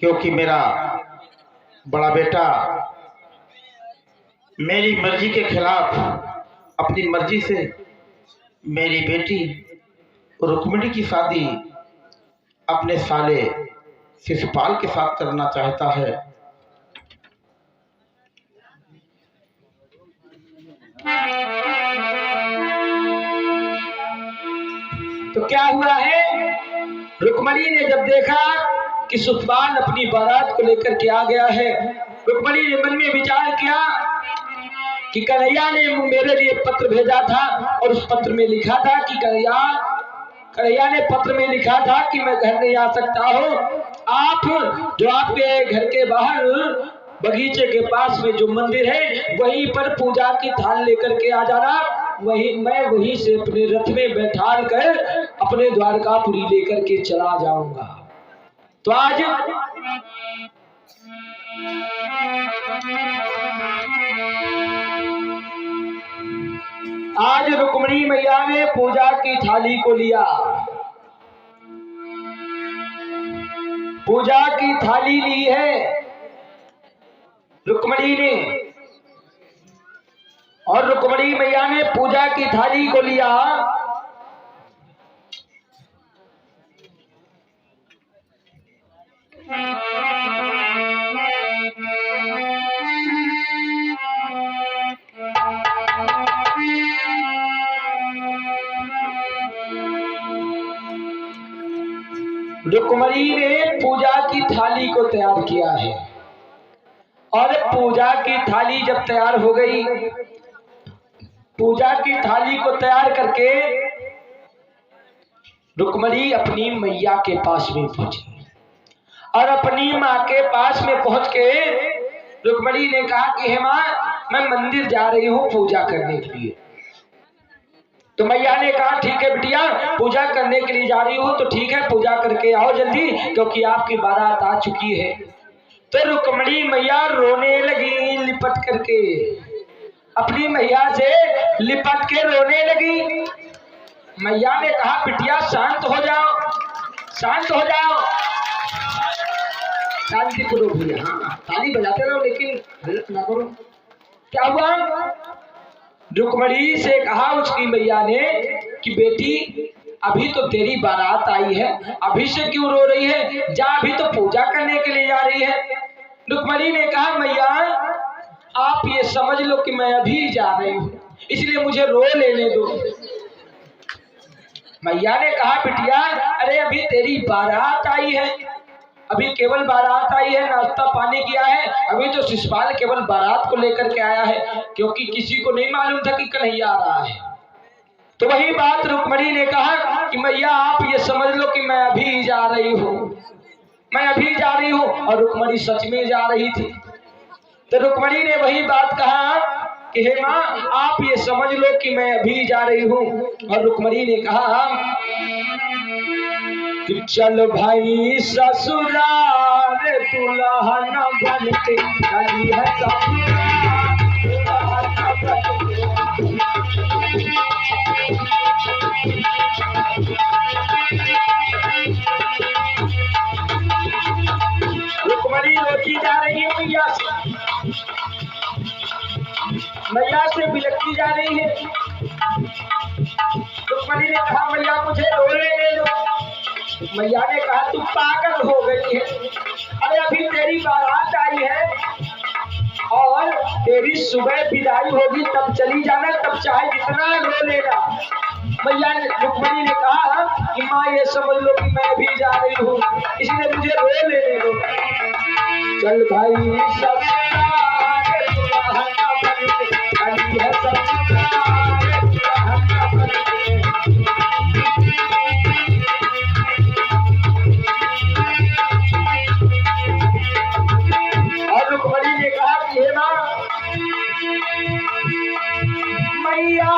क्योंकि मेरा बड़ा बेटा मेरी मर्जी के खिलाफ अपनी मर्जी से मेरी बेटी रुक्मिणी की शादी अपने साले शिशुपाल के साथ करना चाहता है। तो क्या हुआ है, रुक्मिणी ने जब देखा कि शिशुपाल अपनी बारात को लेकर के आ गया है, रुक्मिणी ने मन में विचार किया कि कन्हैया ने मेरे लिए पत्र भेजा था और उस पत्र में लिखा था कि कन्हैया ने पत्र में लिखा था कि मैं घर नहीं आ सकता हूँ, आप जो आपके घर के बाहर बगीचे के पास में जो मंदिर है वहीं पर पूजा की थाल लेकर के आ जाना, मैं वहीं से अपने रथ में बैठा कर अपने द्वारकापुरी लेकर के चला जाऊंगा। तो आज रुक्मिणी मैया ने पूजा की थाली को लिया, पूजा की थाली ली है रुक्मिणी ने, और रुक्मिणी मैया ने पूजा की थाली को लिया। रुक्मिणी ने पूजा की थाली को तैयार किया है, और पूजा की थाली जब तैयार हो गई, पूजा की थाली को तैयार करके रुक्मिणी अपनी मैया के पास में पहुंची, और अपनी माँ के पास में पहुंच के रुक्मिणी ने कहा कि हे माँ, मैं मंदिर जा रही हूँ पूजा करने के लिए। तो मैया ने कहा ठीक है बिटिया, पूजा करने के लिए जा रही हूँ तो ठीक है, पूजा करके आओ जल्दी, क्योंकि आपकी बारात आ चुकी है। तो रुक्मिणी मैया रोने लगी, लिपट करके अपनी मैया से लिपट के रोने लगी। मैया ने कहा बिटिया शांत हो जाओ, शांत हो जाओ, शांति करो भैया, हाँ ताली बजाते रहो लेकिन गलत ना करो। क्या हुआ, रुक्मिणी से कहा उसकी मैया ने कि बेटी अभी तो तेरी बारात आई है, अभी से क्यों रो रही है, जा अभी तो पूजा करने के लिए जा रही है। रुक्मिणी ने कहा मैया आप ये समझ लो कि मैं अभी जा रही हूँ, इसलिए मुझे रो लेने दो। मैया ने कहा बिटिया अरे अभी तेरी बारात आई है, अभी केवल बारात आई है, नाश्ता पानी किया है, अभी तो शिशुपाल केवल बारात को लेकर के आया है, क्योंकि किसी को नहीं मालूम था कि कन्हैया आ रहा है। तो वही बात रुक्मिणी ने कहा कि मैया आप ये समझ लो कि मैं अभी जा रही हूँ, मैं अभी जा रही हूँ, और रुक्मिणी सच में जा रही थी। तो रुक्मिणी ने वही बात कहा कि हे माँ आप ये समझ लो कि मैं अभी जा रही हूँ, और रुक्मिणी ने कहा कि चल भाई ससुराल दुल्हन बन के चली है रुक्मिणी रोती जा रही है मैया से बिलखती जा रही है। रुक्मिणी ने कहा मैया मुझे रोने दे दो। मैया ने कहा तू पागल हो गई है, अरे अभी तेरी बारात आई है और तेरी सुबह विदाई होगी तब चली जाना, तब चाहे जितना रो लेना। मैया ने रुक्मिणी ने कहा कि माँ ये समझ लो कि मैं भी जा रही हूँ, इसलिए मुझे रो लेने दो। चल भाई सब और रुक्मिणी ने कहा कि हे माँ मैया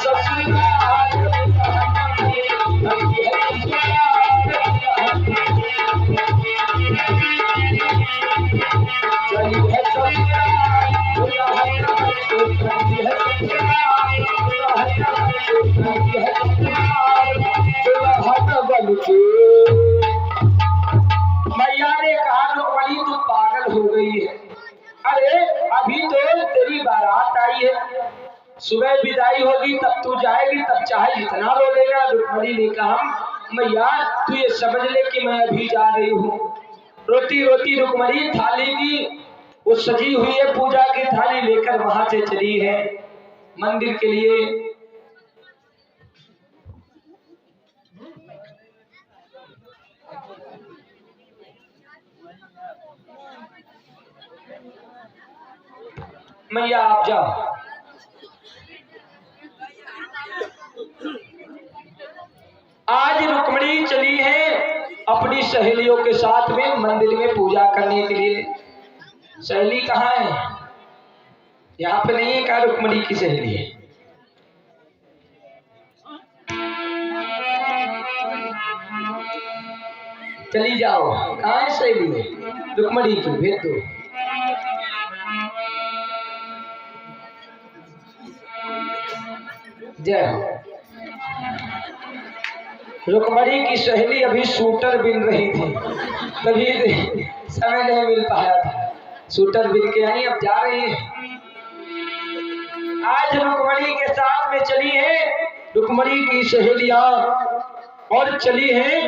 ससुराल, चली है मैया ने कहा रुक्मणी तू पागल हो गई है। अरे अभी तो तेरी बारात आई है, सुबह विदाई होगी तब तू जाएगी, तब चाहे जितना रो लेगा। रुक्मणी ने कहा मैया तू ये समझ ले कि मैं अभी जा रही हूँ। रोती रोती रुक्मणी थाली की वो सजी हुई है पूजा की थाली लेकर वहां से चली है मंदिर के लिए। मैया आप जाओ। आज रुक्मणी चली है अपनी सहेलियों के साथ में मंदिर में पूजा करने के लिए। सहेली कहाँ है? यहाँ पे नहीं है। क्या रुक्मणी की सहेली है? चली जाओ। कहाँ है सहेली? रुक्मणी की भेज दो। जय हो। रुक्मणी की सहेली अभी सूटर बिन रही थी, कभी समय नहीं मिल पाया था। सूटर बिन के आई, अब जा रही है। आज रुक्मणी के साथ में चली है रुक्मणी की सहेलियां और चली है।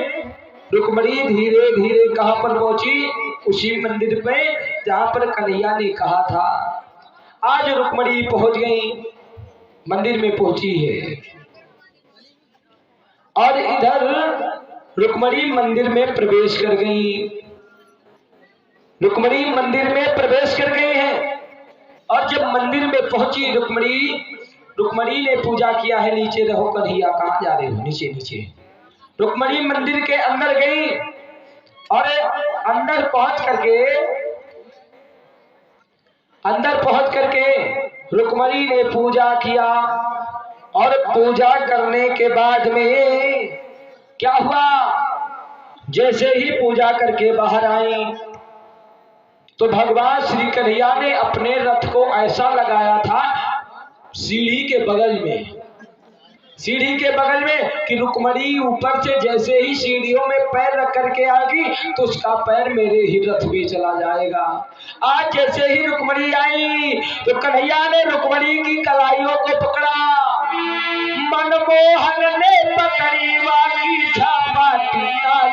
रुक्मणी धीरे धीरे कहां पर पहुंची? उसी मंदिर पे जहां पर कन्हैया ने कहा था। आज रुक्मणी पहुंच गई, मंदिर में पहुंची है और इधर रुक्मणी मंदिर में प्रवेश कर गई। रुक्मणी मंदिर में प्रवेश कर गए हैं और जब मंदिर में पहुंची रुक्मणी ने पूजा किया है। नीचे रहो कन्हैया, कहाँ जा रहे हो? नीचे नीचे। रुक्मणी मंदिर के अंदर गई और अंदर पहुंच करके रुक्मणी ने पूजा किया और पूजा करने के बाद में क्या हुआ? जैसे ही पूजा करके बाहर आई तो भगवान श्री कन्हैया ने अपने रथ को ऐसा लगाया था सीढ़ी के बगल में कि रुक्मणी ऊपर से जैसे ही सीढ़ियों में पैर रख करके आएगी तो उसका पैर मेरे ही रथ में चला जाएगा। आज जैसे ही रुक्मणी आई तो कन्हैया ने रुक्मणी की कलाइयों को पकड़ा। मनमोहन ने पकड़ी वाकी झापाटी लाई।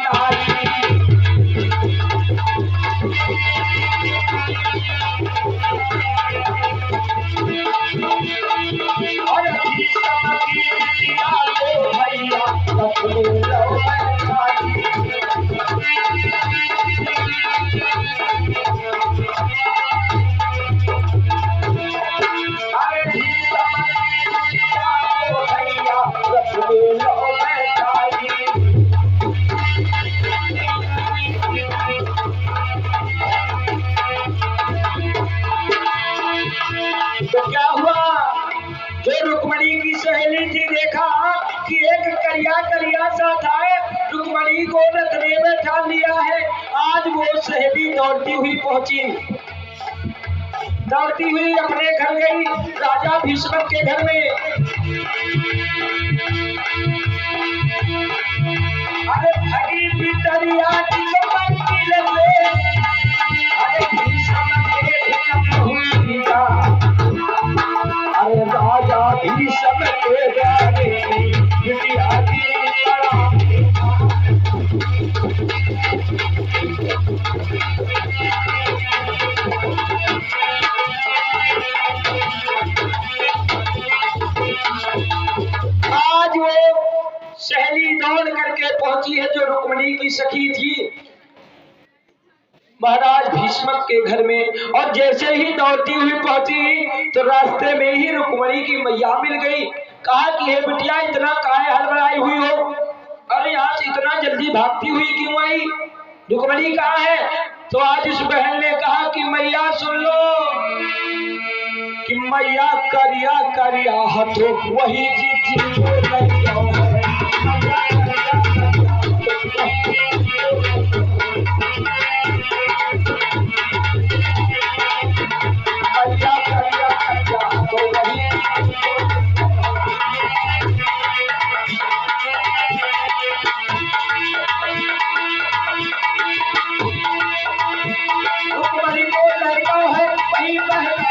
तो क्या हुआ? जो रुक्मणी की सहेली थी देखा कि एक करिया सा था, रुक्मणी को रथने में ठान लिया है। आज वो सहेली दौड़ती हुई पहुंची, दौड़ती हुई अपने घर गई, राजा भीष्म के घर में। अरे भगी पितरिया की अरे भीष्म के हुई, अरे राजा भीष्म के बिटिया की आज वो सहेली दौड़ करके पहुंची है जो रुक्मणी की सखी थी महाराज भीष्म के घर में। और जैसे ही दौड़ती हुई पहुंची तो रास्ते में ही रुक्मणी की मैया मिल गई। कहा कि हे बिटिया इतना काहे हड़बड़ाई हुई हो? अरे आज इतना जल्दी भागती हुई क्यों आई? रुक्मणी कहाँ है? तो आज उस बहन ने कहा कि मैया सुन लो कि मैया करिया करिया हथो वही जी मैया करिया करिया हथो वही रुक्मणी को लड़का है वही बहना